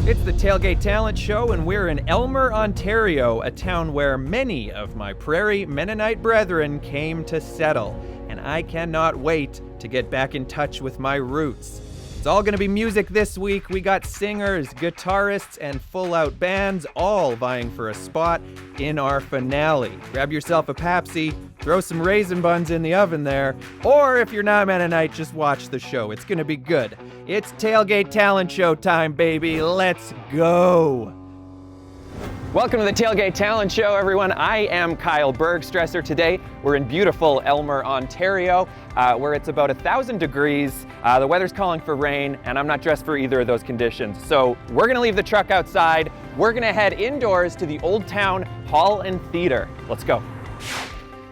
It's the Tailgate Talent Show, and we're in Aylmer, Ontario, a town where many of my prairie Mennonite brethren came to settle. And I cannot wait to get back in touch with my roots. It's all going to be music this week. We got singers, guitarists, and full-out bands all vying for a spot in our finale. Grab yourself a Pepsi, throw some raisin buns in the oven there, or if you're not Mennonite, just watch the show. It's going to be good. It's Tailgate Talent Show time, baby. Let's go. Welcome to the Tailgate Talent Show, everyone. I am Kyle Bergstresser. Today, we're in beautiful Aylmer, Ontario, where it's about 1,000 degrees. The weather's calling for rain, and I'm not dressed for either of those conditions. So we're gonna leave the truck outside. We're gonna head indoors to the Old Town Hall and Theater. Let's go.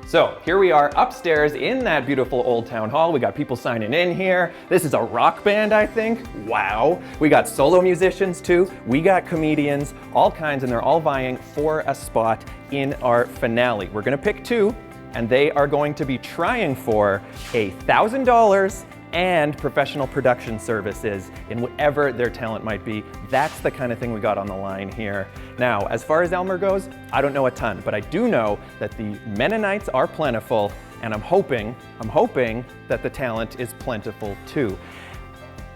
So here we are upstairs in that beautiful Old Town Hall. We got people signing in here. This is a rock band, I think. Wow. We got solo musicians too. We got comedians, all kinds, and they're all vying for a spot in our finale. We're gonna pick two, and they are going to be trying for $1,000 and professional production services in whatever their talent might be. That's the kind of thing we got on the line here. Now, as far as Aylmer goes, I don't know a ton, but I do know that the Mennonites are plentiful, and I'm hoping that the talent is plentiful too.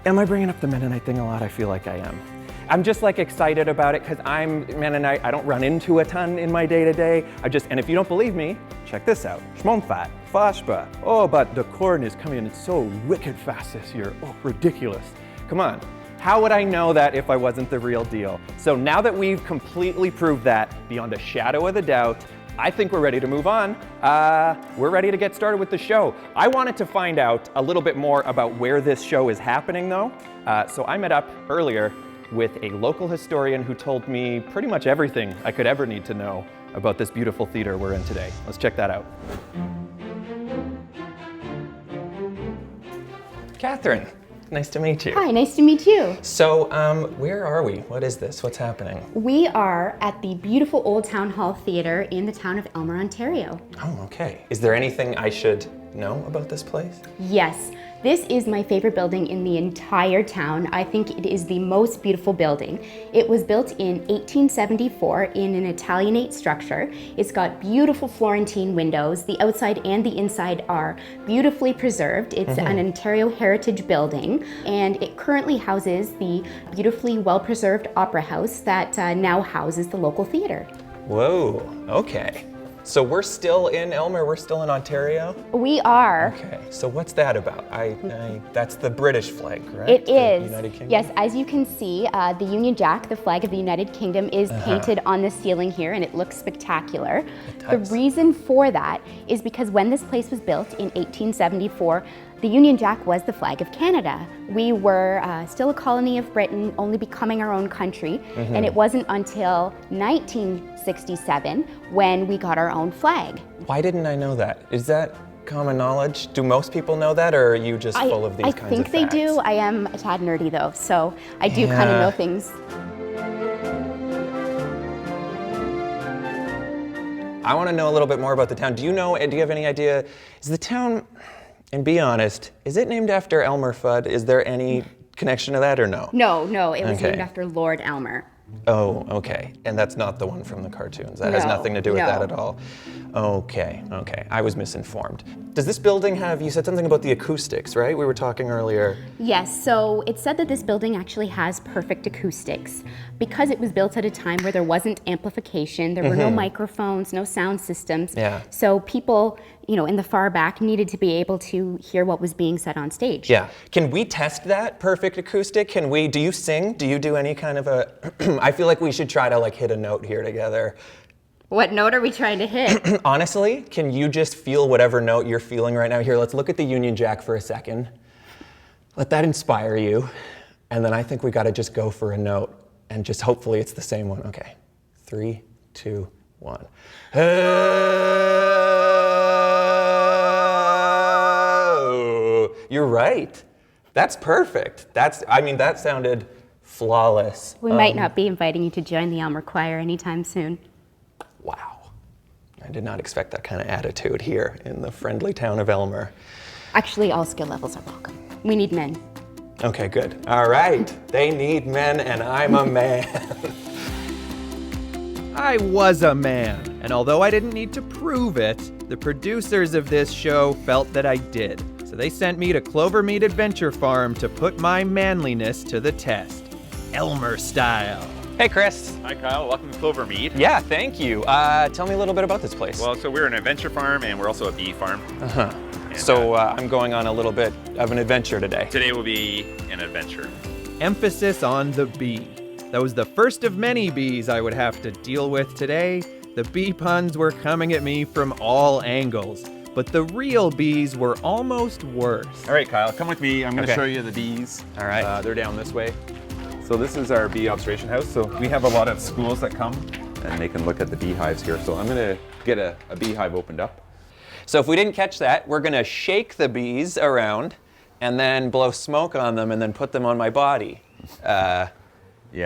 Am I bringing up the Mennonite thing a lot? I feel like I am. I'm just like excited about it because I'm Mennonite. I don't run into a ton in my day-to-day. And if you don't believe me, check this out. Schmonfat, Fashba. Oh, but the corn is coming in so wicked fast this year. Oh, ridiculous. Come on. How would I know that if I wasn't the real deal? So now that we've completely proved that beyond a shadow of a doubt, I think we're ready to move on. We're ready to get started with the show. I wanted to find out a little bit more about where this show is happening though. So I met up earlier with a local historian who told me pretty much everything I could ever need to know about this beautiful theater we're in today. Let's check that out. Catherine, nice to meet you. Hi, nice to meet you. So, where are we? What is this? What's happening? We are at the beautiful Old Town Hall Theater in the town of Aylmer, Ontario. Oh, okay. Is there anything I should know about this place? Yes. This is my favorite building in the entire town. I think it is the most beautiful building. It was built in 1874 in an Italianate structure. It's got beautiful Florentine windows. The outside and the inside are beautifully preserved. It's an Ontario heritage building, and it currently houses the beautifully well-preserved opera house that now houses the local theater. Whoa, okay. So we're still in Aylmer, we're still in Ontario? We are. Okay, so what's that about? That's the British flag, right? It is. The United Kingdom? Yes, as you can see, the Union Jack, the flag of the United Kingdom, is painted on the ceiling here, and it looks spectacular. It does. The reason for that is because when this place was built in 1874, the Union Jack was the flag of Canada. We were still a colony of Britain, only becoming our own country, and it wasn't until 1967 when we got our own flag. Why didn't I know that? Is that common knowledge? Do most people know that, or are you just full of these kinds of facts? I think they do. I am a tad nerdy though, so I do kind of know things. I want to know a little bit more about the town. Do you have any idea, is the town, and be honest, is it named after Elmer Fudd? Is there any connection to that or no? No, it was named after Lord Aylmer. Oh, okay. And that's not the one from the cartoons. That has nothing to do with that at all. Okay. I was misinformed. Does this building have, you said something about the acoustics, right? We were talking earlier. Yes, so it's said that this building actually has perfect acoustics. Because it was built at a time where there wasn't amplification, there were no microphones, no sound systems. Yeah. So people, in the far back needed to be able to hear what was being said on stage. Yeah. Can we test that perfect acoustic? Do you sing? Do you do any kind of a, I feel like we should try to hit a note here together. What note are we trying to hit? Honestly, can you just feel whatever note you're feeling right now? Here, let's look at the Union Jack for a second. Let that inspire you. And then I think we gotta just go for a note and just hopefully it's the same one. Okay, 3, 2, 1. Oh, you're right. That's perfect. That sounded flawless. We might not be inviting you to join the Aylmer Choir anytime soon. Wow. I did not expect that kind of attitude here in the friendly town of Aylmer. Actually, all skill levels are welcome. We need men. Okay, good. All right. They need men, and I'm a man. I was a man, and although I didn't need to prove it, the producers of this show felt that I did. So they sent me to Clovermead Adventure Farm to put my manliness to the test. Aylmer style. Hey, Chris. Hi, Kyle. Welcome to Clovermead. Yeah, thank you. Tell me a little bit about this place. Well, so we're an adventure farm, and we're also a bee farm. Uh-huh. So I'm going on a little bit of an adventure today. Today will be an adventure. Emphasis on the bee. That was the first of many bees I would have to deal with today. The bee puns were coming at me from all angles, but the real bees were almost worse. All right, Kyle, come with me. I'm going to Okay. show you the bees. All right. They're down this way. So this is our bee observation house. So we have a lot of schools that come, and they can look at the beehives here. So I'm going to get a beehive opened up. So if we didn't catch that, we're gonna shake the bees around and then blow smoke on them and then put them on my body. Yeah.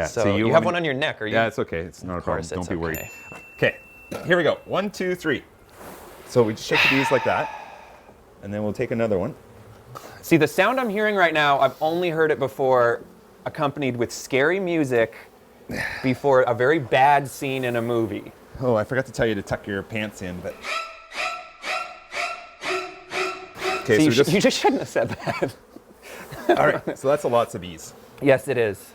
So you have one on your neck, are you? Yeah, it's okay. It's not a problem. Of course, Don't it's be worried. okay. Okay, here we go. 1, 2, 3. So we just shake the bees like that, and then we'll take another one. See, the sound I'm hearing right now, I've only heard it before accompanied with scary music before a very bad scene in a movie. Oh, I forgot to tell you to tuck your pants in, but... Okay, See, so you just shouldn't have said that. all right, so that's lots of bees. Yes, it is.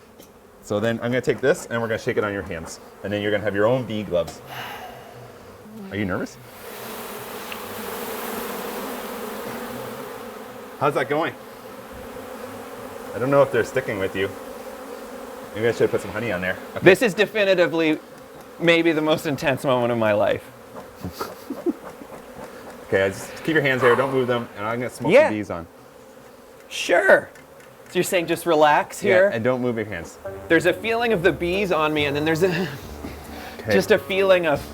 So then I'm gonna take this and we're gonna shake it on your hands. And then you're gonna have your own bee gloves. Are you nervous? How's that going? I don't know if they're sticking with you. Maybe I should have put some honey on there. Okay. This is definitively maybe the most intense moment of my life. Okay, just keep your hands there, don't move them, and I'm gonna smoke Yeah. the bees on. Sure. So you're saying just relax here? Yeah, and don't move your hands. There's a feeling of the bees on me, and then there's just a feeling of,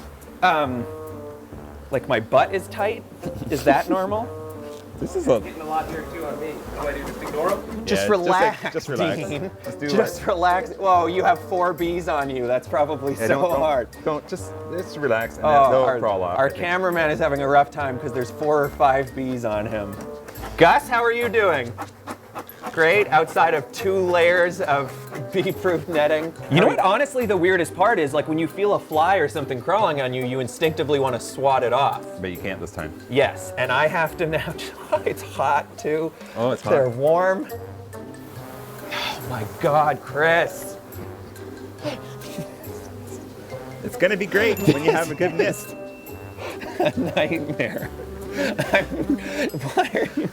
like my butt is tight. Is that normal? This is a... Getting a lot here too on me. What do I do? Just ignore them? Just Yeah, relax, just relax. Dean. Just Relax. Whoa, you have 4 bees on you. That's probably Yeah, so hard. Don't just relax, and Oh, then they'll crawl off. our cameraman is having a rough time because there's 4 or 5 bees on him. Gus, how are you doing? Great, outside of 2 layers of bee-proof netting. You know what, honestly, the weirdest part is, like, when you feel a fly or something crawling on you, you instinctively want to swat it off. But you can't this time. Yes, and I have to now, it's hot too. Oh, it's hot. They're warm. Oh my God, Chris. It's gonna be great when you have a good mist. A nightmare. Why are you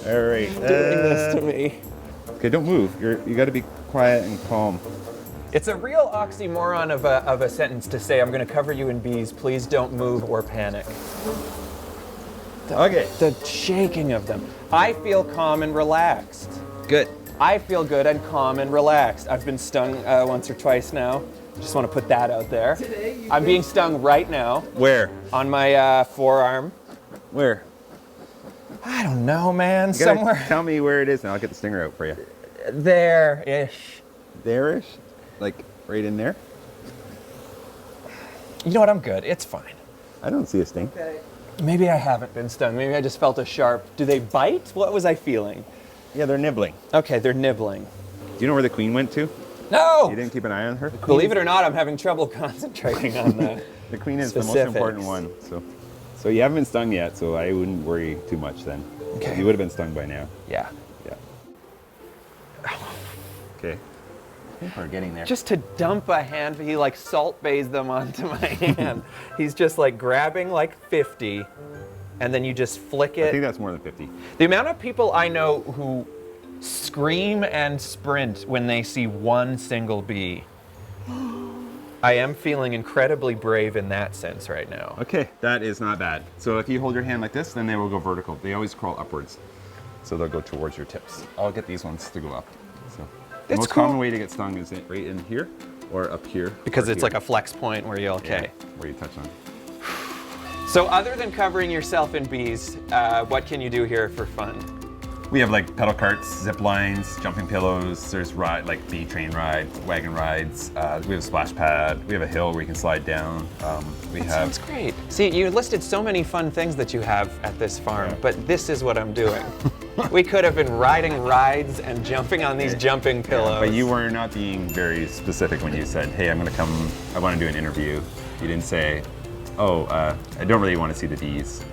All right. doing this to me? Okay, don't move. You got to be quiet and calm. It's a real oxymoron of a sentence to say, I'm going to cover you in bees, please don't move or panic. Okay. The shaking of them. I feel calm and relaxed. Good. I feel good and calm and relaxed. I've been stung once or twice now. Just want to put that out there. I'm being stung right now Where? on my forearm. Where? I don't know, man. You gotta Somewhere Tell me where it is, and I'll get the stinger out for you. there-ish. There-ish? Like right in there? You know what? I'm good. It's fine. I don't see a sting. Maybe I haven't been stung. Maybe I just felt a sharp. Do they bite? What was I feeling? Yeah, they're nibbling. Okay, they're nibbling. Do you know where the queen went to? No! You didn't keep an eye on her? Believe it or not, I'm having trouble concentrating on the The queen is the most specifics. important one. So you haven't been stung yet, so I wouldn't worry too much then. Okay. You would have been stung by now. Yeah. Yeah. Okay. I think we're getting there. Just to dump a hand, he like salt bays them onto my hand. He's just like grabbing like 50, and then you just flick I it. think that's more than 50. The amount of people I know who scream and sprint when they see one single bee. I am feeling incredibly brave in that sense right now. Okay, that is not bad. So if you hold your hand like this, then they will go vertical. They always crawl upwards. So they'll go towards your tips. I'll get these ones to go up. So the That's most cool. common way to get stung is right in here or up here. Because or it's here. like a flex point where you're okay. Yeah, where you touch on. So other than covering yourself in bees, what can you do here for fun? We have like pedal carts, zip lines, jumping pillows. There's like bee train rides, wagon rides. We have a splash pad. We have a hill where you can slide down. Sounds great. See, you listed so many fun things that you have at this farm, Yeah. but this is what I'm doing. We could have been riding rides and jumping on these jumping pillows. But you were not being very specific when you said, hey, I'm gonna come, I wanna do an interview. You didn't say, oh, I don't really want to see the bees.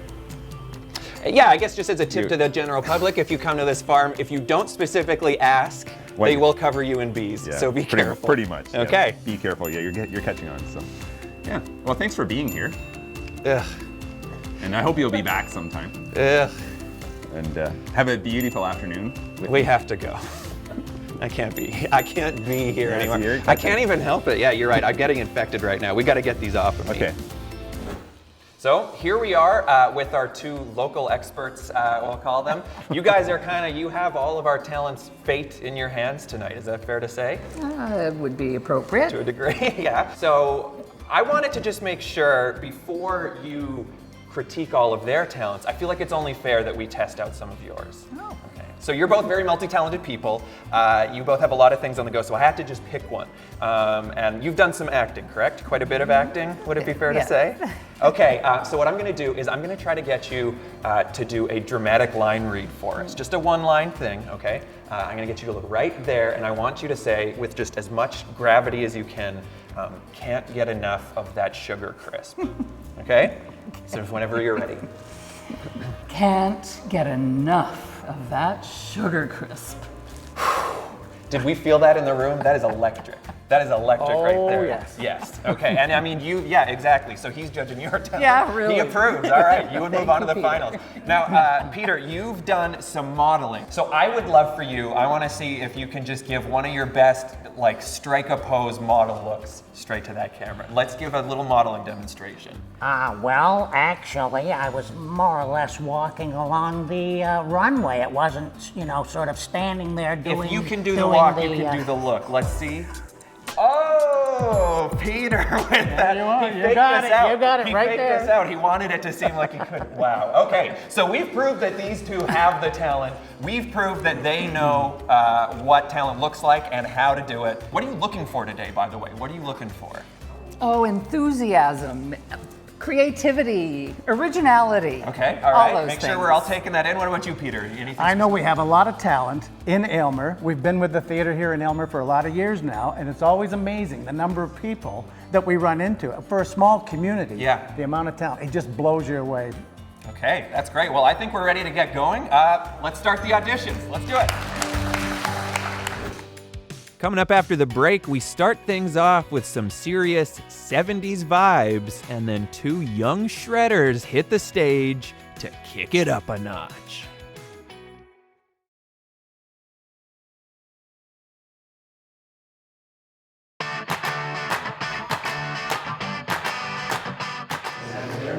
Yeah, I guess just as a tip to the general public, if you come to this farm, if you don't specifically ask, they will cover you in bees. Yeah, So be careful. Pretty much. Okay. Yeah. Be careful. Yeah, you're catching on. So, yeah. Well, thanks for being here. Ugh. And I hope you'll be back sometime. Ugh. And have a beautiful afternoon. We have to go. I can't be here anymore. You're I can't even help it. Yeah, you're right. I'm getting infected right now. We got to get these off of me. Okay. So here we are with our two local experts, we'll call them. You guys are you have all of our talent's fate in your hands tonight. Is that fair to say? It would be appropriate. To a degree, yeah. So I wanted to just make sure before you critique all of their talents, I feel like it's only fair that we test out some of yours. Oh. Okay. So you're both very multi-talented people. You both have a lot of things on the go, so I had to just pick one. And you've done some acting, correct? Quite a bit of acting, would it be fair to say? Okay, so what I'm gonna do is I'm gonna try to get you to do a dramatic line read for us. Just a one-line thing, okay? I'm gonna get you to look right there, and I want you to say, with just as much gravity as you can, can't get enough of that sugar crisp. Okay? So whenever you're ready. Can't get enough of that sugar crisp. Did we feel that in the room? That is electric. That is electric right there. Yes. Yes. Okay. And I mean, yeah, exactly. So he's judging your talent. Yeah, really. He approves. All right. You would move on to the Peter. finals. Now, Peter, you've done some modeling. So I would love for you, I want to see if you can just give one of your best, strike a pose model looks straight to that camera. Let's give a little modeling demonstration. Well, actually, I was more or less walking along the runway. It wasn't, sort of standing there doing. If you can do the walk, you can do the look. Let's see. Oh, Peter with that. You got it right there. He faked this out. He wanted it to seem like he couldn't. Wow. Okay, so we've proved that these two have the talent. We've proved that they know what talent looks like and how to do it. What are you looking for today, by the way? What are you looking for? Oh, enthusiasm, creativity, originality. Okay, all right. Those Make things. sure we're all taking that in. What about you, Peter? Anything? I know we have a lot of talent in Aylmer. We've been with the theater here in Aylmer for a lot of years now, and it's always amazing the number of people that we run into. For a small community, the amount of talent, it just blows you away. Okay, that's great. Well, I think we're ready to get going. Let's start the auditions. Let's do it. Coming up after the break, we start things off with some serious 70s vibes, and then two young shredders hit the stage to kick it up a notch.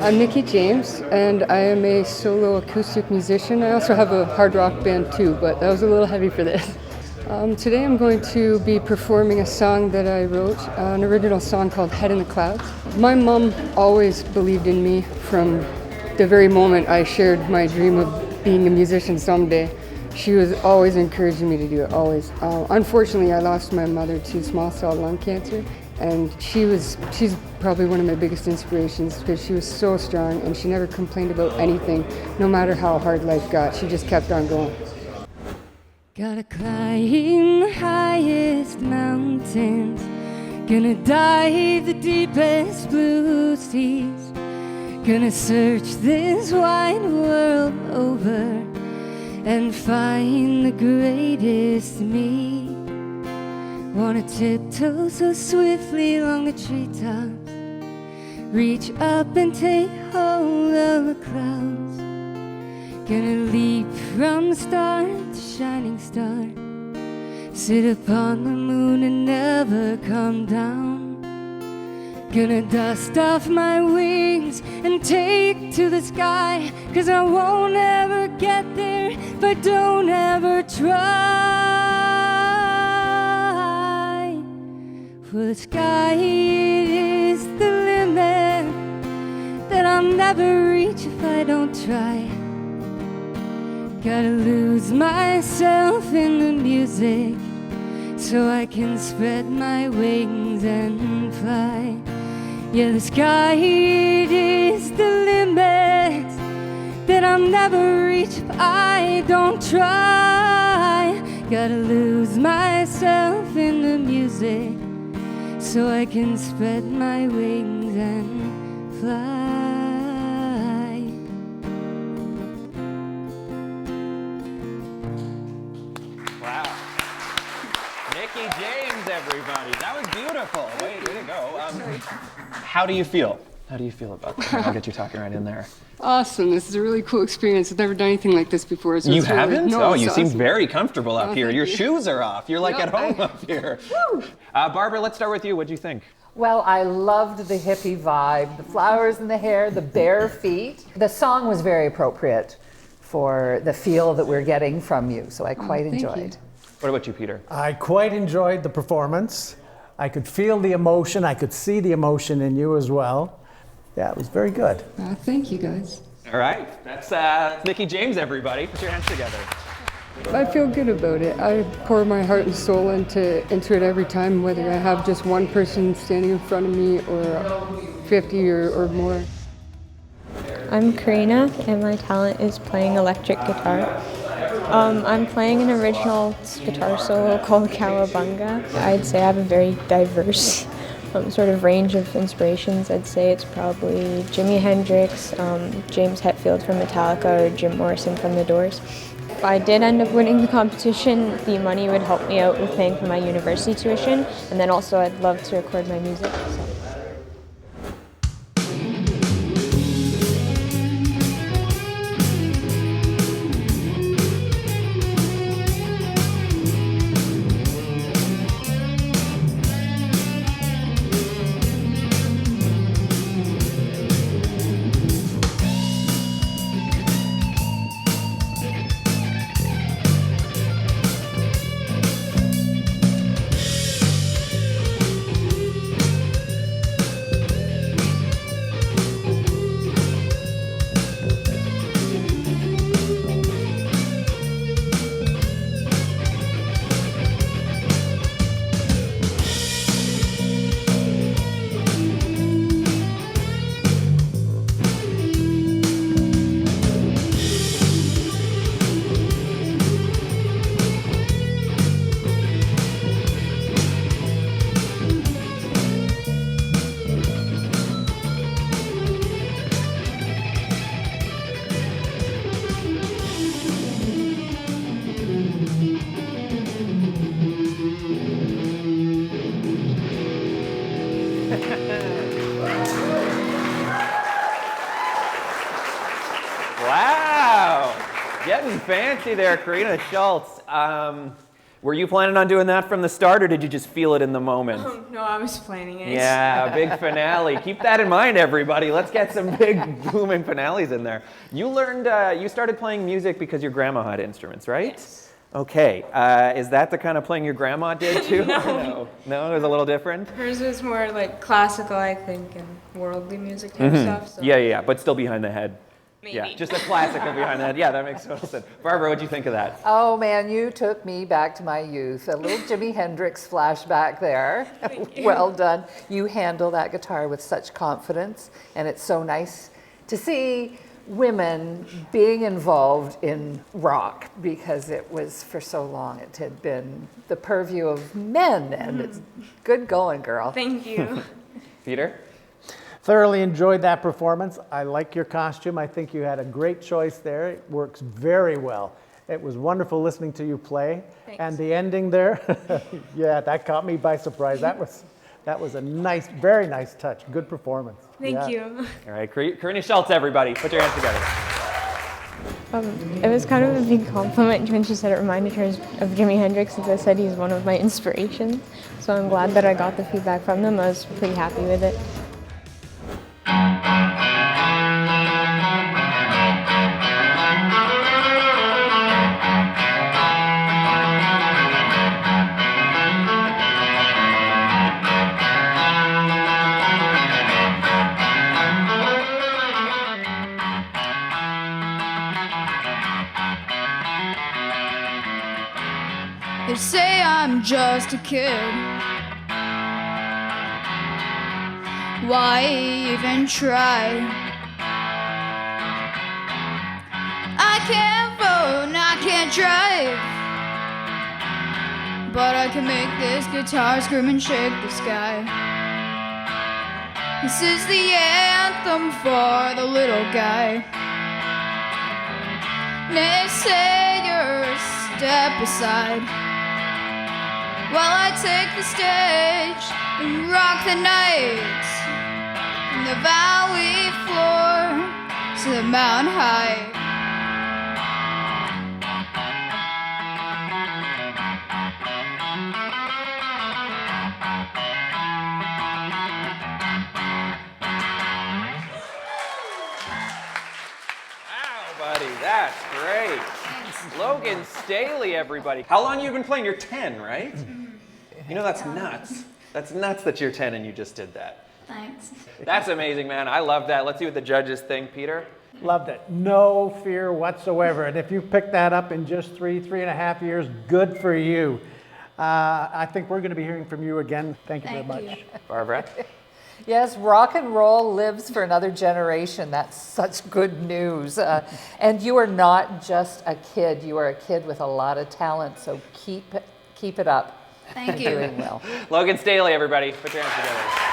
I'm Nikki James, and I am a solo acoustic musician. I also have a hard rock band too, but that was a little heavy for this. Today I'm going to be performing a song that I wrote, an original song called Head in the Clouds. My mom always believed in me from the very moment I shared my dream of being a musician someday. She was always encouraging me to do it, always. Unfortunately, I lost my mother to small cell lung cancer, and she's probably one of my biggest inspirations because she was so strong and she never complained about anything, no matter how hard life got. She just kept on going. Gotta climb the highest mountains, gonna dive the deepest blue seas, gonna search this wide world over and find the greatest me. Wanna tiptoe so swiftly along the treetops, reach up and take hold of the clouds. Gonna leap from star to shining star, sit upon the moon and never come down. Gonna dust off my wings and take to the sky, 'cause I won't ever get there if I don't ever try. For the sky is the limit that I'll never reach if I don't try. Gotta lose myself in the music so I can spread my wings and fly. Yeah, the sky is the limit that I'll never reach if I don't try. Gotta lose myself in the music so I can spread my wings and fly. Wow. Nikki James, everybody. That was beautiful. Way to go. How do you feel? How do you feel about that? I'll get you talking right in there. Awesome. This is a really cool experience. I've never done anything like this before. So You it's really- haven't? No, Oh, it's you seem awesome. very comfortable up Oh, here. thank Your you. shoes are off. You're like Yep, at home up here. Barbara, let's start with you. What'd you think? Well, I loved the hippie vibe, the flowers in the hair, the bare feet. The song was very appropriate for the feel that we're getting from you, so I quite thank you. enjoyed. What about you, Peter? I quite enjoyed the performance. I could feel the emotion. I could see the emotion in you as well. Yeah, it was very good. Thank you, guys. All right. That's Nikki James, everybody. Put your hands together. I feel good about it. I pour my heart and soul into it every time, whether I have just one person standing in front of me or 50 or more. I'm Karina, and my talent is playing electric guitar. I'm playing an original guitar solo called Cowabunga. I'd say I have a very diverse sort of range of inspirations. I'd say it's probably Jimi Hendrix, James Hetfield from Metallica, or Jim Morrison from The Doors. If I did end up winning the competition, the money would help me out with paying for my university tuition, and then also I'd love to record my music. So. Wow. Getting fancy there, Karina Shultz. Were you planning on doing that from the start, or did you just feel it in the moment? No, I was planning it. Yeah, big finale. Keep that in mind, everybody. Let's get some big booming finales in there. You learned, you started playing music because your grandma had instruments, right? Yes. Okay. Is that the kind of playing your grandma did too? No. No, it was a little different? Hers was more like classical, I think, and worldly music type stuff. So. Yeah, but still behind the head. Maybe. Yeah, just a classical behind the head. Yeah, that makes total sense. Barbara, what'd you think of that? Oh man, you took me back to my youth. A little Jimi Hendrix flashback there. Thank you. Well done. You handle that guitar with such confidence, and it's so nice to see women being involved in rock, because it was for so long it had been the purview of men, and it's good going, girl. Thank you. Peter? Thoroughly enjoyed that performance. I like your costume. I think you had a great choice there. It works very well. It was wonderful listening to you play. Thanks. And the ending there, yeah, that caught me by surprise. That was a nice, very nice touch. Good performance. Thank you. All right, Karina Shultz, everybody. Put your hands together. It was kind of a big compliment when she said it reminded her of Jimi Hendrix, since I said he's one of my inspirations. So I'm glad that I got the feedback from them. I was pretty happy with it. They say I'm just a kid. Why even try? I can't run, I can't drive, but I can make this guitar scream and shake the sky. This is the anthem for the little guy. Naysayers, step aside while I take the stage and rock the night from the valley floor to the mountain height. That's great. Logan Staley, everybody. How long have you been playing? You're 10, right? You know, that's nuts. That's nuts that you're 10 and you just did that. Thanks. That's amazing, man. I love that. Let's see what the judges think, Peter. Loved it. No fear whatsoever. And if you picked that up in just 3.5 years, good for you. I think we're going to be hearing from you again. Thank you very much. Barbara? Yes, rock and roll lives for another generation. That's such good news. And you are not just a kid. You are a kid with a lot of talent. So keep it up. Thank you. You're doing well. Logan Staley, everybody. Put your hands together.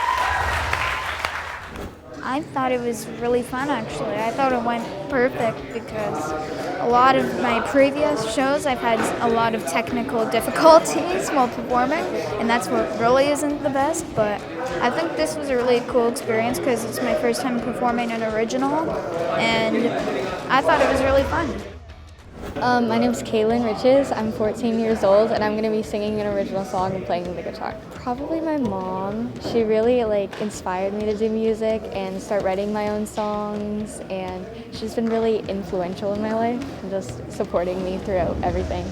I thought it was really fun, actually. I thought it went perfect because a lot of my previous shows, I've had a lot of technical difficulties while performing, and that's what really isn't the best, but I think this was a really cool experience because it's my first time performing an original, and I thought it was really fun. My name is Kaylynn. I'm 14 years old, and I'm going to be singing an original song and playing the guitar. Probably my mom. She really inspired me to do music and start writing my own songs, and she's been really influential in my life and just supporting me throughout everything.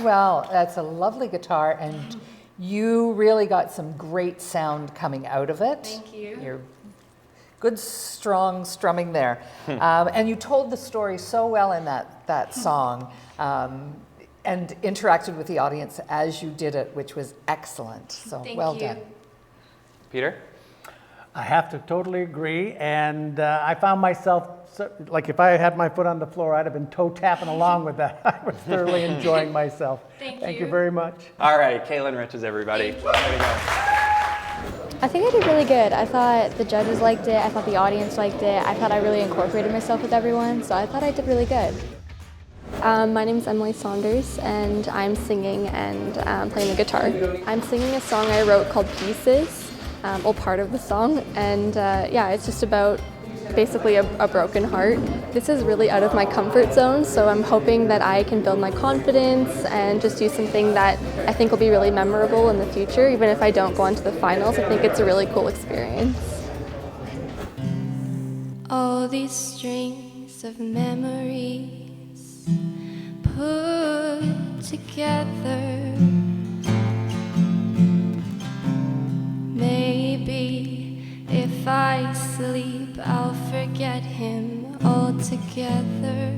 Well, that's a lovely guitar, and you really got some great sound coming out of it. Thank you. You're good, strong strumming there. And you told the story so well in that song, and interacted with the audience as you did it, which was excellent. So well done. Peter? I have to totally agree, and I found myself, if I had my foot on the floor, I'd have been toe tapping along with that. I was thoroughly enjoying myself. Thank you very much. All right, Kaylynn Riches, everybody. There we go. I think I did really good. I thought the judges liked it. I thought the audience liked it. I thought I really incorporated myself with everyone, so I thought I did really good. My name is Saunders, and I'm singing and playing the guitar. I'm singing a song I wrote called Pieces. Part of the song, and it's just about basically a broken heart. This is really out of my comfort zone, so I'm hoping that I can build my confidence and just do something that I think will be really memorable in the future. Even if I don't go on to the finals, I think it's a really cool experience. All these strings of memories put together, maybe if I sleep, I'll forget him altogether.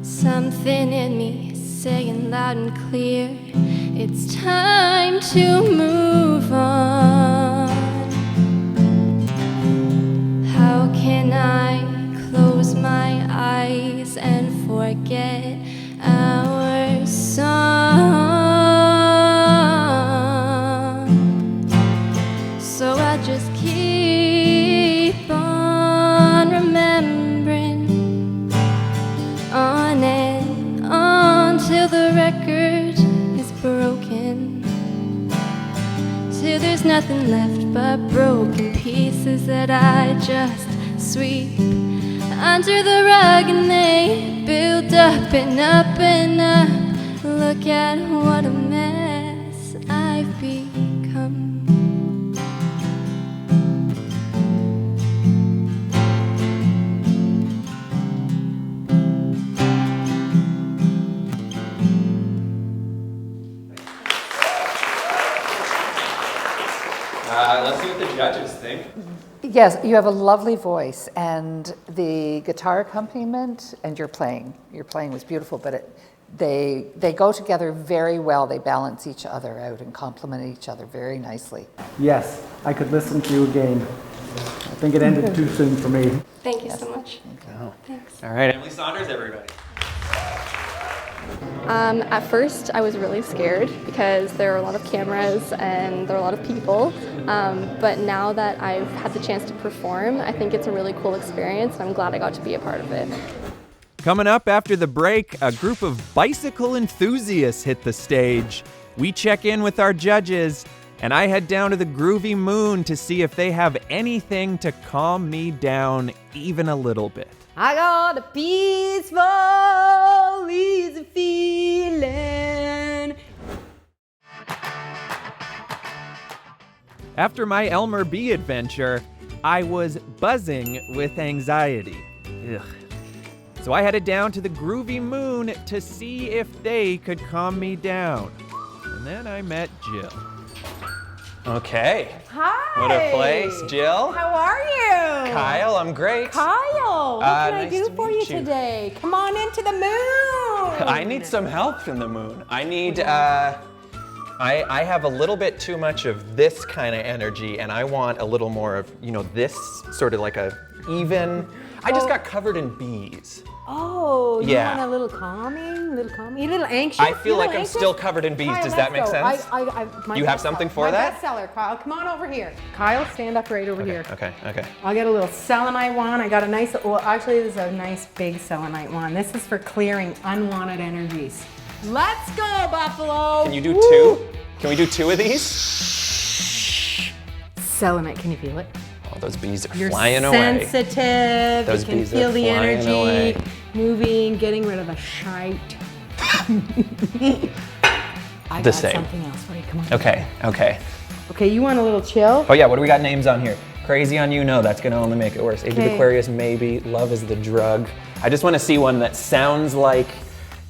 Something in me saying loud and clear, it's time to move on. How can I close my eyes and forget our song? So I just keep on remembering, on and on till the record is broken, till there's nothing left but broken pieces that I just sweep under the rug, and they build up and up and up. Look at what a mess I've become. Let's see what the judges think. Yes, you have a lovely voice, and the guitar accompaniment and your playing was beautiful, but they go together very well. They balance each other out and complement each other very nicely. Yes, I could listen to you again. I think it ended too soon for me. Thank you so much. Thanks. All right, Emily Saunders, everybody. At first, I was really scared because there are a lot of cameras and there are a lot of people. But now that I've had the chance to perform, I think it's a really cool experience, and I'm glad I got to be a part of it. Coming up after the break, a group of bicycle enthusiasts hit the stage. We check in with our judges, and I head down to the Groovy Moon to see if they have anything to calm me down even a little bit. I got a peaceful, easy feeling. After my Aylmer B adventure, I was buzzing with anxiety. Ugh. So I headed down to the Groovy Moon to see if they could calm me down. And then I met Jill. Okay. Hi. What a place, Jill. How are you? Kyle, I'm great. Kyle, what can I nice do to for you meet you. today? Come on into the moon. I need some help from the moon. I need, I have a little bit too much of this kind of energy, and I want a little more of, this sort of like a even. I just got covered in bees. Oh, you Yeah. want a little calming, a little anxious? I feel like I'm still covered in bees. Kyle, Does that make let's go. sense? My You have bestseller. something for that? My bestseller, Kyle. Come on over here. Kyle, stand up right over here. Okay. I'll get a little selenite wand. I got a nice, well, actually, this is a nice big selenite wand. This is for clearing unwanted energies. Let's go, Buffalo. Can you do two? Can we do two of these? Selenite, can you feel it? Oh, those bees are You're flying away. sensitive. Those you can bees are feel the flying energy away. moving, getting rid of the shite. I The got same. something else for you. Come on. Okay. Okay, you want a little chill? Oh yeah, what do we got names on here? Crazy on you? No, that's gonna only make it worse. Age of Okay. Aquarius, maybe. Love is the drug. I just wanna see one that sounds like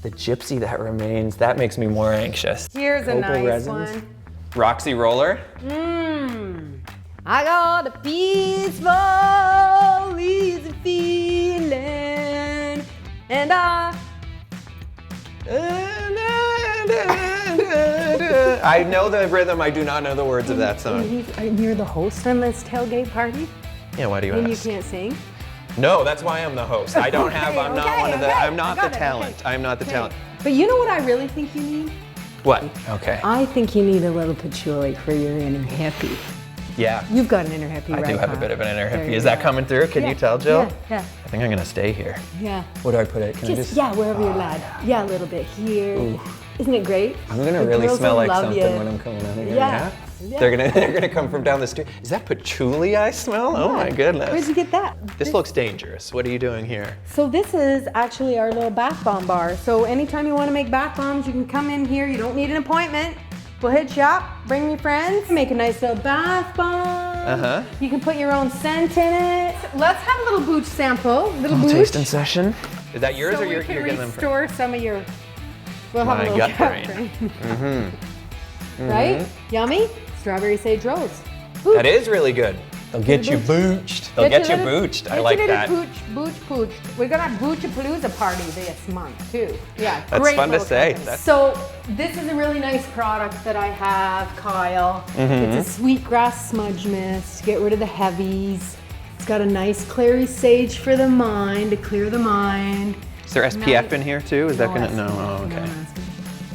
the gypsy that remains. That makes me more anxious. Here's a Opal nice resins. one. Roxy Roller. I got a peaceful, easy feeling, and I know the rhythm, I do not know the words of that song. You're the host on this tailgate party? Yeah, why do you And you ask? can't sing? No, that's why I'm the host. I don't have, I'm not one of the, I'm not the got it, talent. I'm not the talent. But you know what I really think you need? What? Okay. I think you need a little patchouli for your inner hippie. Yeah. You've got an inner hippie, I right? do have a Kyle? bit of an inner There hippie. you Is that go. coming through? Can Yeah, you tell, Jill? Yeah. I think I'm gonna stay here. Yeah. Where do I put it? Can I just? Yeah, wherever you're led. Yeah, a little bit here. Ooh. Isn't it great? I'm gonna The really girls smell will like love something you. when I'm coming out of here. Yeah. Yeah. They're gonna come from down the street. Is that patchouli I smell? Oh my goodness. Where'd you get that? This looks dangerous. What are you doing here? So this is actually our little bath bomb bar. So anytime you want to make bath bombs, you can come in here. You don't need an appointment. We'll hit you up, bring your friends, make a nice little bath bomb. You can put your own scent in it. Let's have a little booch sample, little booch. Tasting session. Is that yours so or you're we can getting them? restore some of your. We'll have My a little gut gut brain. brain. Right? Yummy. strawberry sage rose. That is really good. They'll get you booched. They'll get you booched. I like that. Pooch. We're gonna have Boochapalooza party this month too. Yeah, That's great fun to little say. company. So this is a really nice product that I have, Kyle. Mm-hmm. It's a sweetgrass smudge mist. Get rid of the heavies. It's got a nice clary sage for the mind, to clear the mind. Is there SPF in here too? Is that gonna? No. Oh, okay.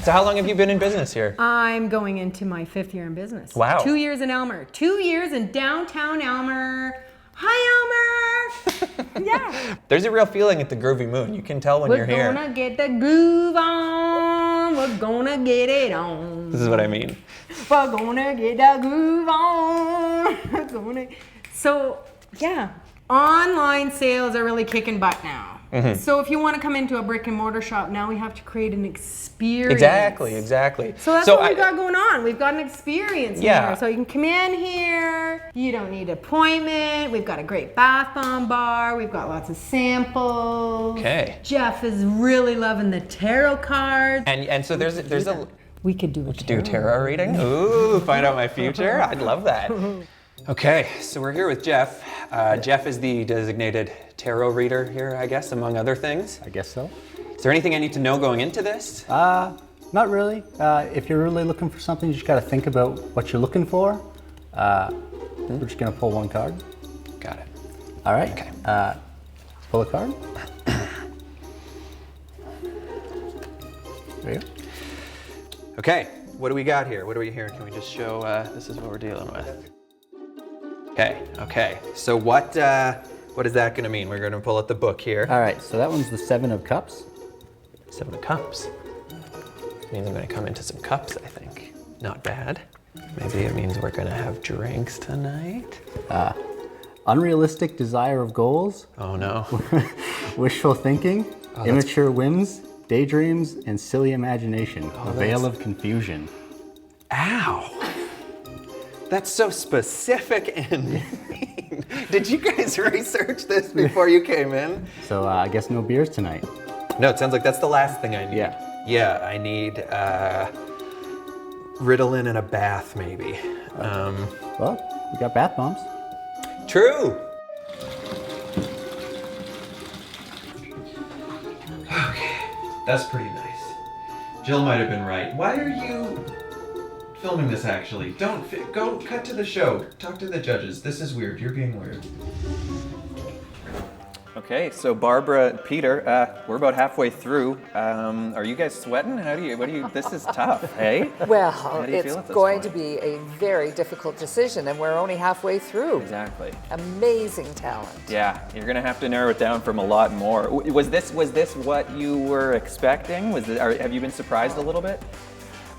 So how long have you been in business here? I'm going into my 5th year in business. Wow. 2 years in Aylmer. 2 years in downtown Aylmer. Hi, Aylmer! Yeah. There's a real feeling at the Groovy Moon. You can tell when you're here. We're gonna get the groove on. We're gonna get it on. This is what I mean. We're gonna get the groove on. So, yeah. Online sales are really kicking butt now. Mm-hmm. So if you want to come into a brick and mortar shop, now we have to create an experience. Exactly. So that's what we've got going on. We've got an experience Yeah. here. So you can come in here. You don't need an appointment. We've got a great bath bomb bar. We've got lots of samples. Okay. Jeff is really loving the tarot cards. And so there's a we could do a tarot reading. Ooh, find out my future. I'd love that. Okay, so we're here with Jeff. Jeff is the designated tarot reader here, I guess, among other things. I guess so. Is there anything I need to know going into this? Not really. If you're really looking for something, you just got to think about what you're looking for. We're just going to pull one card. Got it. All right. Okay. Pull a card. There you go. Okay, what do we got here? What are we here? Can we just show, this is what we're dealing with. Okay. So what is that gonna mean? We're gonna pull out the book here. All right, so that one's the 7 of Cups. 7 of Cups. Means I'm gonna come into some cups, I think. Not bad. Maybe it means we're gonna have drinks tonight. Unrealistic desire of goals. Oh no. Wishful thinking, immature whims, daydreams, and silly imagination. A veil of confusion. Ow. That's so specific and mean. Did you guys research this before you came in? So I guess no beers tonight. No, it sounds like that's the last thing I need. Yeah, I need Ritalin and a bath, maybe. Well, we got bath bombs. True. Okay, that's pretty nice. Jill might have been right. Why are you filming this actually? Go cut to the show. Talk to the judges. This is weird. You're being weird. Okay, so Barbara, Peter, we're about halfway through. Are you guys sweating? This is tough, hey? Well, it's going to be a very difficult decision, and we're only halfway through. Exactly. Amazing talent. Yeah, you're gonna have to narrow it down from a lot more. Was this what you were expecting? Have you been surprised a little bit?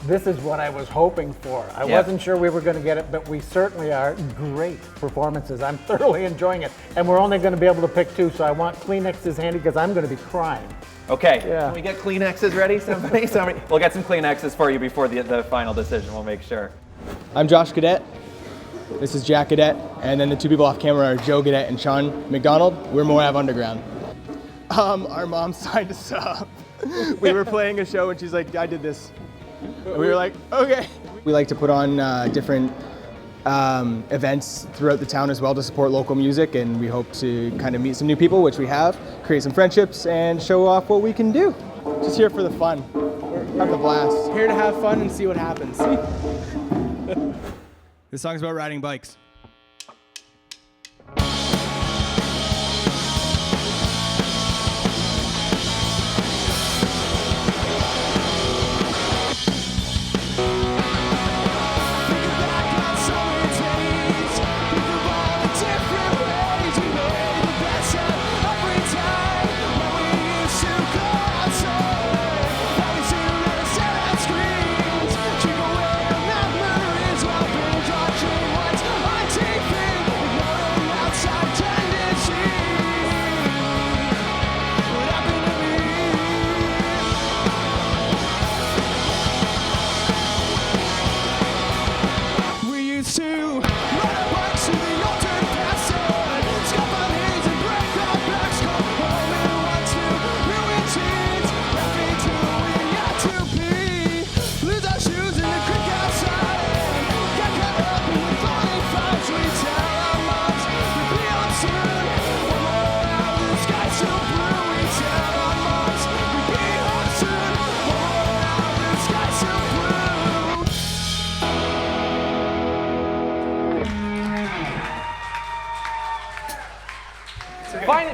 This is what I was hoping for. I wasn't sure we were going to get it, but we certainly are. Great performances. I'm thoroughly enjoying it. And we're only going to be able to pick 2, so I want Kleenexes handy because I'm going to be crying. Okay, Can we get Kleenexes ready, somebody? We'll get some Kleenexes for you before the final decision, we'll make sure. I'm Josh Cadet. This is Jack Cadet. And then the 2 people off camera are Joe Cadet and Sean McDonald. We're Moab Underground. Our mom signed us up. We were playing a show and she's like, I did this. And we were like, okay. We like to put on different events throughout the town as well to support local music, and we hope to kind of meet some new people, which we have, create some friendships, and show off what we can do. Just here for the fun. Have the blast. Here to have fun and see what happens. This song's about riding bikes. Screams, keep away memories while binge watching what's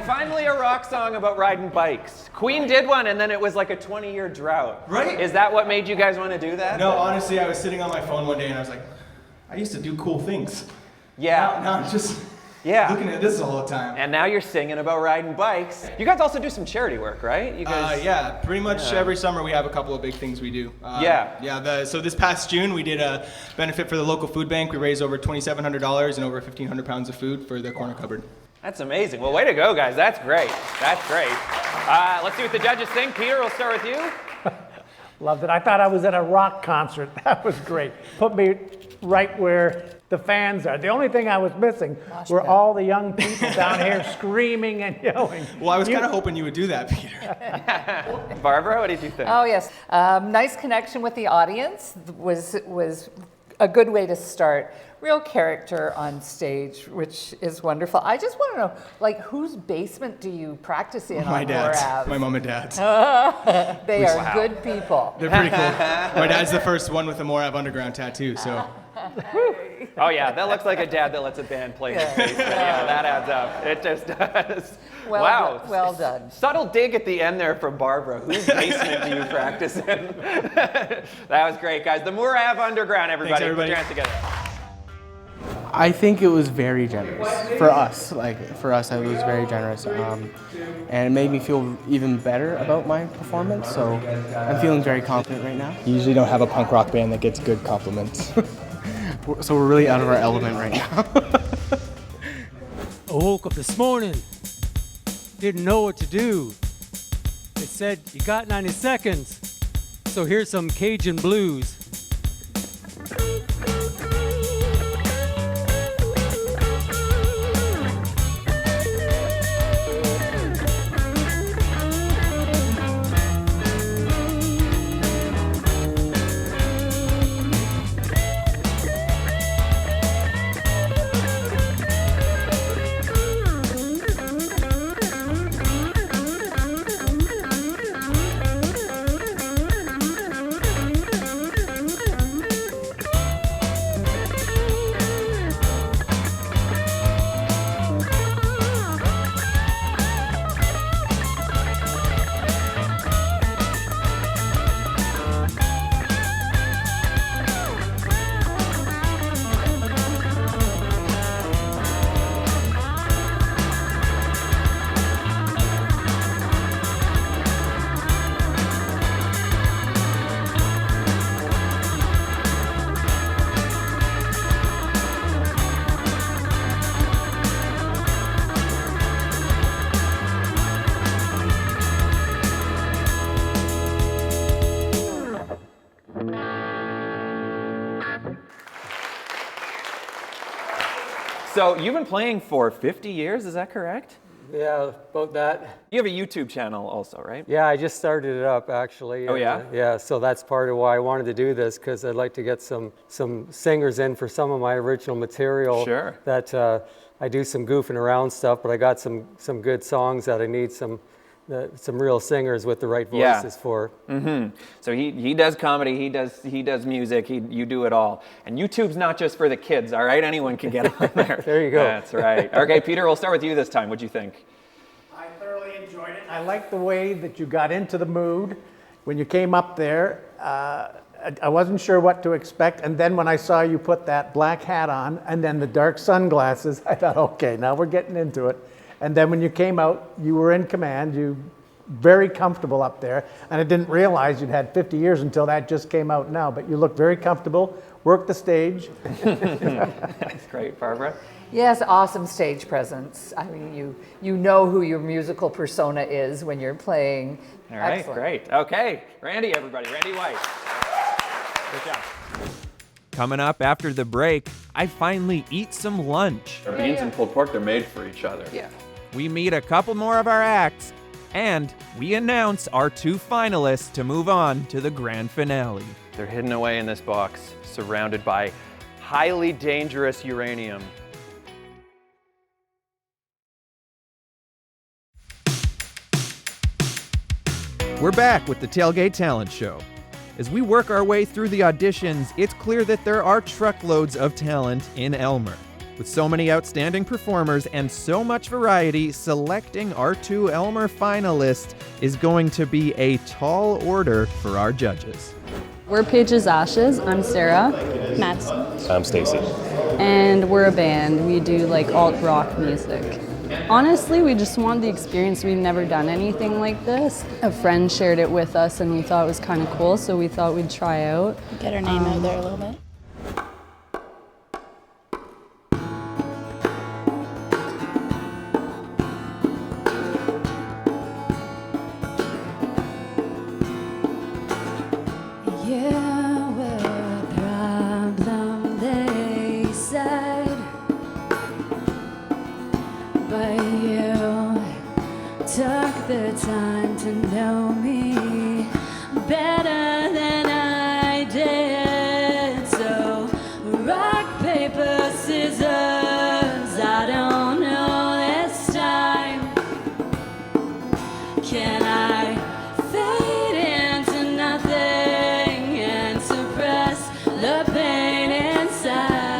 Finally a rock song about riding bikes. Queen did one, and then it was like a 20-year drought. Right? Is that what made you guys want to do that? No, honestly, I was sitting on my phone one day and I was like, I used to do cool things. Yeah. Now I'm just looking at this all the time. And now you're singing about riding bikes. You guys also do some charity work, right? You guys. Yeah, pretty much every summer we have a couple of big things we do. So this past June we did a benefit for the local food bank. We raised over $2,700 and over 1,500 pounds of food for the corner cupboard. That's amazing. Well, way to go, guys. That's great. That's great. Let's see what the judges think. Peter, we'll start with you. Loved it. I thought I was at a rock concert. That was great. Put me right where the fans are. The only thing I was missing were all the young people down here screaming and yelling. Well, I was kind of hoping you would do that, Peter. Barbara, what did you think? Oh, yes. Nice connection with the audience was a good way to start. Real character on stage, which is wonderful. I just want to know, like, whose basement do you practice in My on dad's. Moore Ave? My mom and dad's. They are good people. They're pretty cool. My dad's the first one with a Moore Ave Underground tattoo, so. Oh yeah, that looks like a dad that lets a band play in his basement. Yeah, that adds up. It just does. Wow. Well done. Subtle dig at the end there from Barbara. Whose basement do you practice in? That was great, guys. The Moore Ave Underground, everybody. Thanks, everybody. Put your hands together. I think it was very generous for us. For us, it was very generous, and it made me feel even better about my performance. So I'm feeling very confident right now. You usually don't have a punk rock band that gets good compliments. So we're really out of our element right now. I woke up this morning, didn't know what to do. They said, you got 90 seconds, so here's some Cajun blues. So you've been playing for 50 years, is that correct? Yeah, about that. You have a YouTube channel also, right? Yeah, I just started it up actually. Oh yeah? Yeah, so that's part of why I wanted to do this, because I'd like to get some singers in for some of my original material. Sure. That I do some goofing around stuff, but I got some good songs that I need some real singers with the right voices for. Mm-hmm. So he does comedy, he does music, you do it all. And YouTube's not just for the kids, all right? Anyone can get on there. There you go. That's right. Okay, Peter, we'll start with you this time. What'd you think? I thoroughly enjoyed it. I liked the way that you got into the mood when you came up there. I wasn't sure what to expect, and then when I saw you put that black hat on and then the dark sunglasses, I thought, okay, now we're getting into it. And then when you came out, you were in command, you very comfortable up there, and I didn't realize you'd had 50 years until that just came out now, but you looked very comfortable, worked the stage. That's great. Barbara? Yes, awesome stage presence. I mean, you know who your musical persona is when you're playing. All right, Excellent. great. Okay, Randy, everybody. Randy White. Good job. Coming up after the break, I finally eat some lunch. Our beans and pulled pork, they're made for each other. Yeah. We meet a couple more of our acts, and we announce our 2 finalists to move on to the grand finale. They're hidden away in this box, surrounded by highly dangerous uranium. We're back with the Tailgate Talent Show. As we work our way through the auditions, it's clear that there are truckloads of talent in Aylmer. With so many outstanding performers and so much variety, selecting our 2 Aylmer finalists is going to be a tall order for our judges. We're Paiges Ashes. I'm Sarah. Madison. I'm Stacy. And we're a band. We do like alt rock music. Honestly, we just want the experience. We've never done anything like this. A friend shared it with us and we thought it was kind of cool, so we thought we'd try out. Get our name out there a little bit. Time to know me better than I did. So rock, paper, scissors, I don't know this time. Can I fade into nothing and suppress the pain inside?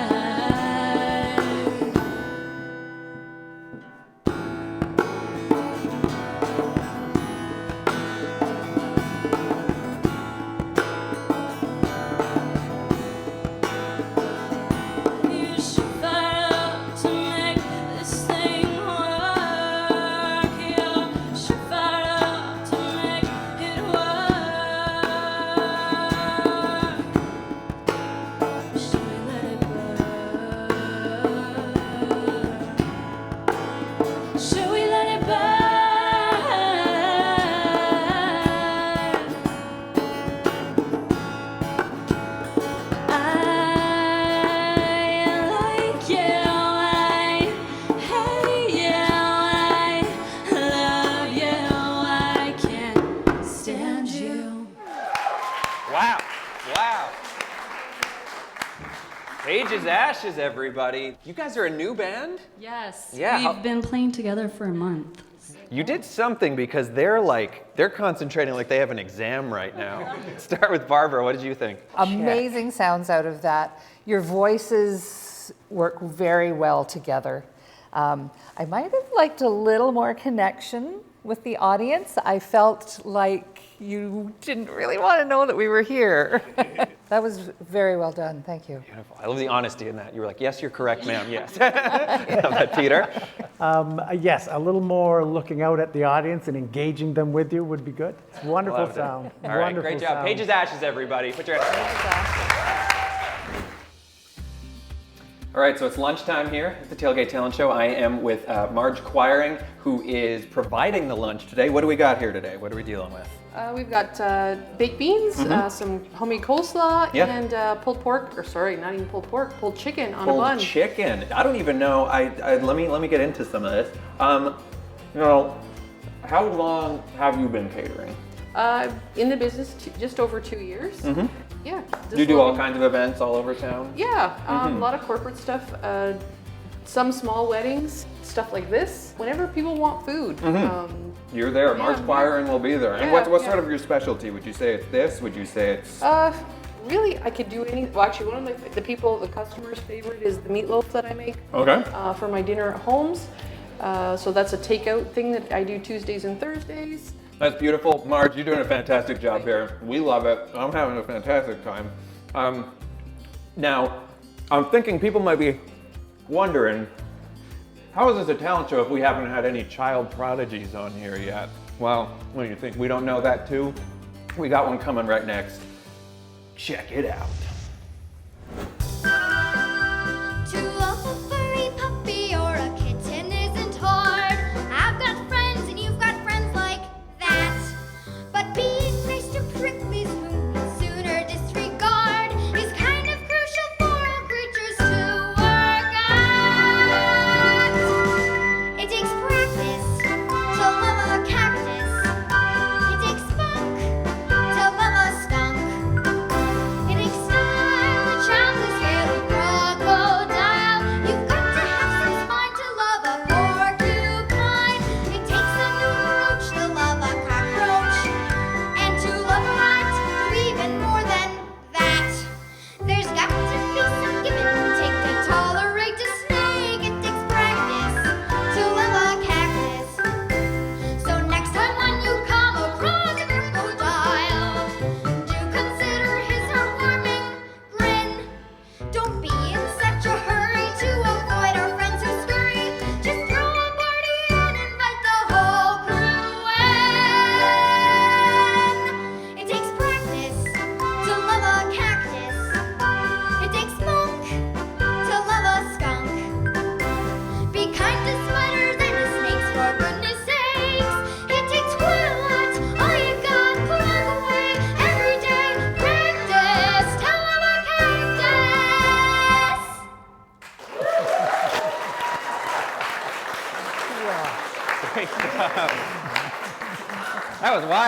Paiges Ashes, everybody. You guys are a new band? Yes. Yeah. We've been playing together for a month. You did something because they're concentrating like they have an exam right now. Start with Barbara. What did you think? Amazing sounds out of that. Your voices work very well together. I might have liked a little more connection with the audience. I felt like you didn't really want to know that we were here. That was very well done. Thank you. Beautiful. I love the honesty in that. You were like, yes, you're correct, ma'am. Yes. Love that, Peter. Yes, a little more looking out at the audience and engaging them with you would be good. Wonderful Loved it. sound. All right, Wonderful great job. sound. Paiges Ashes, everybody. Put your hands. All right, so it's lunchtime here at the Tailgate Talent Show. I am with Marge Quiring, who is providing the lunch today. What do we got here today? What are we dealing with? We've got baked beans, some homemade coleslaw, Yep. and pulled pork, or sorry, not even pulled pork, pulled chicken on a bun. Pulled chicken. I don't even know. Let me get into some of this. How long have you been catering? In the business, just over 2 years. Mm-hmm. Yeah. Do you do all kinds of events all over town? Yeah, a lot of corporate stuff, some small weddings, stuff like this. Whenever people want food. You're there. Yeah, Marge Quiring will be there. And Yeah, what's yeah. sort of your specialty? Would you say it's this? Would you say it's... Really, I could do any. Well, actually, one of the customers' favorite is the meatloaf that I make. Okay. For my dinner at homes. So that's a takeout thing that I do Tuesdays and Thursdays. That's beautiful. Marge, you're doing a fantastic job here. We love it. I'm having a fantastic time. Now, I'm thinking people might be wondering, how is this a talent show if we haven't had any child prodigies on here yet? Well, what do you think? We don't know that too? We got one coming right next. Check it out. To love a furry puppy or a kitten isn't hard. I've got friends and you've got friends like that. But being nice to pricklies whom you sooner disregard is kind of crucial for all creatures to work at. It takes practice to love a cactus. It takes spunk to love a skunk. It takes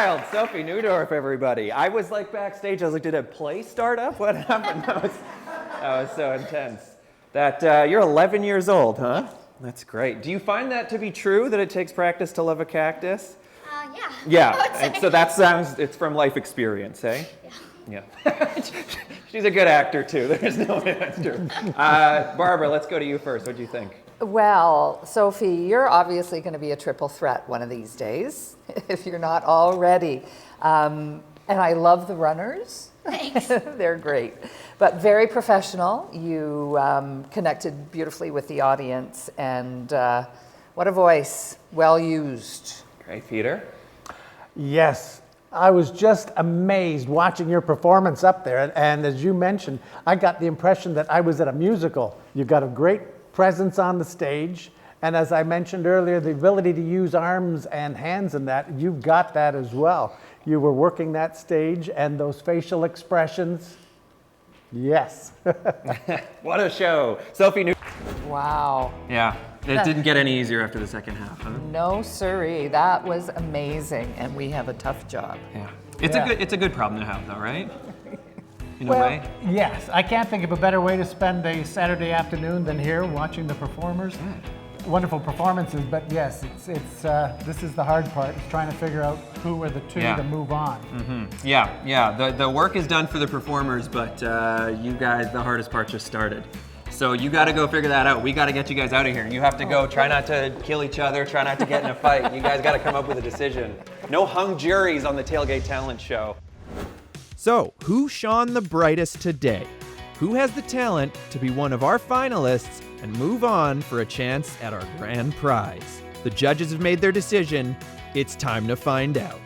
wild. Sophie Neudorf, everybody. I was like backstage. I was like, did a play start up? What happened? That was so intense. That you're 11 years old, huh? That's great. Do you find that to be true, that it takes practice to love a cactus? Yeah. Yeah, and so that sounds, it's from life experience, eh? Yeah. She's a good actor, too. There's no answer. Barbara, let's go to you first. What do you think? Well, Sophie, you're obviously going to be a triple threat one of these days, if you're not already. And I love the runners. Thanks. They're great. But very professional. You connected beautifully with the audience, and what a voice. Well used. Great. Peter? Yes. I was just amazed watching your performance up there. And as you mentioned, I got the impression that I was at a musical. You got a great presence on the stage. And as I mentioned earlier, the ability to use arms and hands in that, you've got that as well. You were working that stage and those facial expressions. Yes. What a show. Sophie Wow. Yeah. It didn't get any easier after the second half, huh? No siree. That was amazing, and we have a tough job. Yeah. It's a good problem to have, though, right? In a Well, way. yes. I can't think of a better way to spend a Saturday afternoon than here watching the performers. Wonderful performances, but yes, this is the hard part, is trying to figure out who are the two to move on. Mm-hmm. Yeah. The work is done for the performers, but you guys, the hardest part just started. So you got to go figure that out. We got to get you guys out of here. You have to go. Try not to kill each other. Try not to get in a fight. You guys got to come up with a decision. No hung juries on the Tailgate Talent Show. So, who shone the brightest today? Who has the talent to be one of our finalists and move on for a chance at our grand prize? The judges have made their decision. It's time to find out.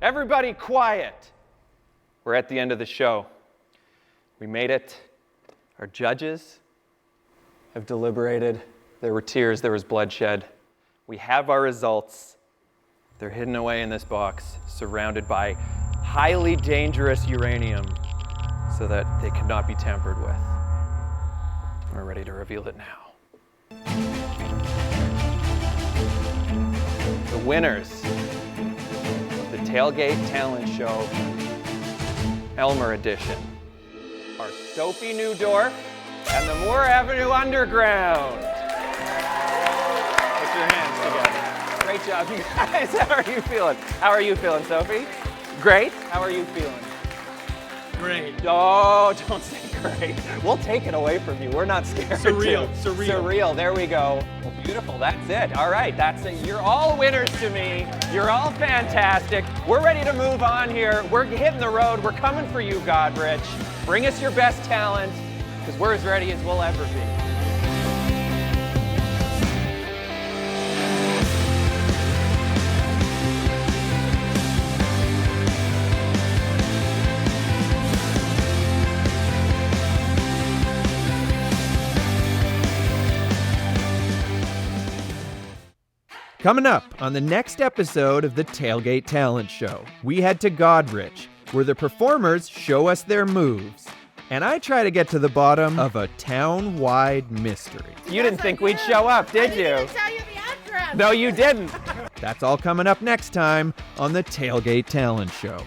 Everybody quiet. We're at the end of the show. We made it. Our judges have deliberated. There were tears, there was bloodshed. We have our results. They're hidden away in this box, surrounded by highly dangerous uranium so that they cannot be tampered with. We're ready to reveal it now. The winners of the Tailgate Talent Show Aylmer edition are Sophie Neudorf and the Moore Avenue Underground. Put your hands together. Great job, you guys. How are you feeling? How are you feeling, Sophie? Great. How are you feeling? Great. Oh, don't say great. We'll take it away from you. We're not scared. Surreal. To. Surreal. There we go. Well, beautiful. That's it. All right. That's it. You're all winners to me. You're all fantastic. We're ready to move on here. We're hitting the road. We're coming for you, Goderich. Bring us your best talent, because we're as ready as we'll ever be. Coming up on the next episode of the Tailgate Talent Show, we head to Goderich, where the performers show us their moves. And I try to get to the bottom of a town-wide mystery. You didn't think we'd show up, did you? I didn't tell you the address. No, you didn't. That's all coming up next time on the Tailgate Talent Show.